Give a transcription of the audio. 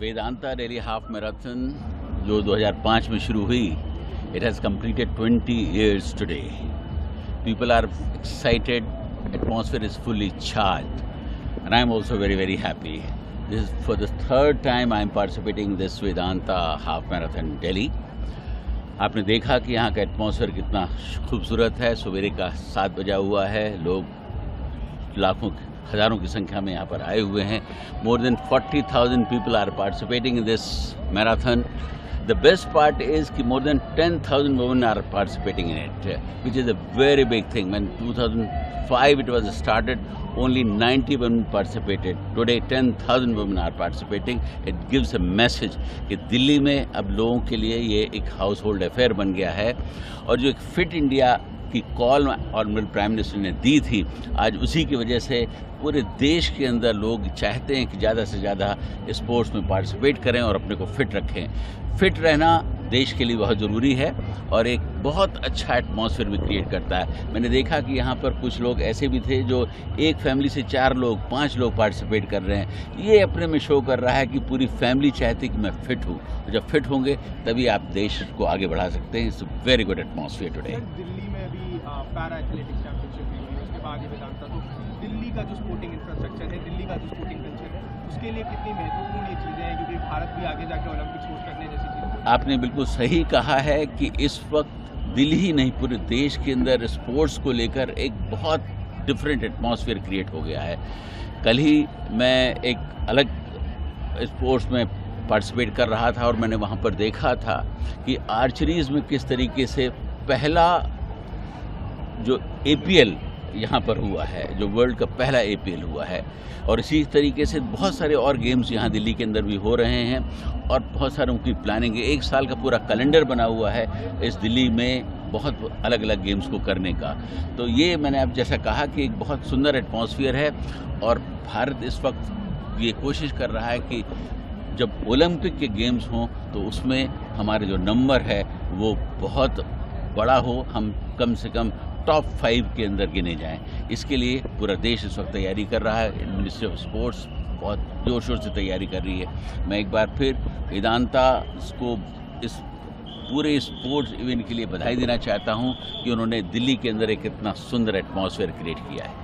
Vedanta daily half marathon जो 2005 में शुरू हुई, it has completed 20 years today. People are excited, atmosphere is fully charged, and I am also very, very happy. This is for the third time I am participating in this Vedanta half marathon Delhi. आपने देखा कि यहाँ का atmosphere कितना खूबसूरत है। सवेरे का 7 बजा हुआ है, लोग लाखों हज़ारों की संख्या में यहाँ पर आए हुए हैं। More than 40,000 people are participating in this marathon. The best part is कि more than 10,000 women are participating in it, which is a very big thing. When 2005 it was started, only 90 women participated. Today 10,000 women are participating. It gives a message कि दिल्ली में अब लोगों के लिए ये एक house hold affair बन गया है। और जो एक फिट इंडिया की कॉल ऑनरेबल प्राइम मिनिस्टर ने दी थी, आज उसी की वजह से पूरे देश के अंदर लोग चाहते हैं कि ज़्यादा से ज़्यादा स्पोर्ट्स में पार्टिसिपेट करें और अपने को फिट रखें। फिट रहना देश के लिए बहुत ज़रूरी है और एक बहुत अच्छा एटमॉस्फेयर भी क्रिएट करता है। मैंने देखा कि यहाँ पर कुछ लोग ऐसे भी थे जो एक फैमिली से 4 लोग 5 लोग पार्टिसिपेट कर रहे हैं। ये अपने में शो कर रहा है कि पूरी फैमिली चाहती कि मैं फिट हूँ। जब फिट होंगे तभी आप देश को आगे बढ़ा सकते हैं। It's very good atmosphere today. Delhi में अभी पैरा एथलेटिक्स चैंपियनशिप हुई है, उसके बाद वेदांता, तो दिल्ली का जो स्पोर्टिंग इंफ्रास्ट्रक्चर है, दिल्ली का जो स्पोर्टिंग कल्चर है, उसके लिए कितनी महत्वपूर्ण ये चीज़ें हैं, क्योंकि भारत भी आगे जाकर ओलंपिक्स होस्ट करने जैसी चीज़ें। आपने बिल्कुल सही कहा है कि इस वक्त दिल्ली ही नहीं पूरे देश के अंदर स्पोर्ट्स को लेकर एक बहुत डिफरेंट एटमॉस्फेयर क्रिएट हो गया है। कल ही मैं एक अलग स्पोर्ट्स में पार्टिसिपेट कर रहा था और मैंने वहाँ पर देखा था कि आर्चरीज में किस तरीके से पहला जो APL यहाँ पर हुआ है, जो वर्ल्ड का पहला APL हुआ है। और इसी तरीके से बहुत सारे और गेम्स यहाँ दिल्ली के अंदर भी हो रहे हैं और बहुत सारे उनकी प्लानिंग है। एक साल का पूरा कैलेंडर बना हुआ है इस दिल्ली में बहुत अलग अलग गेम्स को करने का। तो ये मैंने अब जैसा कहा कि एक बहुत सुंदर एटमॉस्फेयर है और भारत इस वक्त ये कोशिश कर रहा है कि जब ओलंपिक के गेम्स हों तो उसमें हमारे जो नंबर है वो बहुत बड़ा हो, हम कम से कम टॉप 5 के अंदर गिने जाएं। इसके लिए पूरा देश इस वक्त तैयारी कर रहा है। मिनिस्ट्री ऑफ स्पोर्ट्स बहुत जोर शोर से तैयारी कर रही है। मैं एक बार फिर वेदांता को इस पूरे स्पोर्ट्स इवेंट के लिए बधाई देना चाहता हूं कि उन्होंने दिल्ली के अंदर एक इतना सुंदर एटमॉस्फेयर क्रिएट किया है।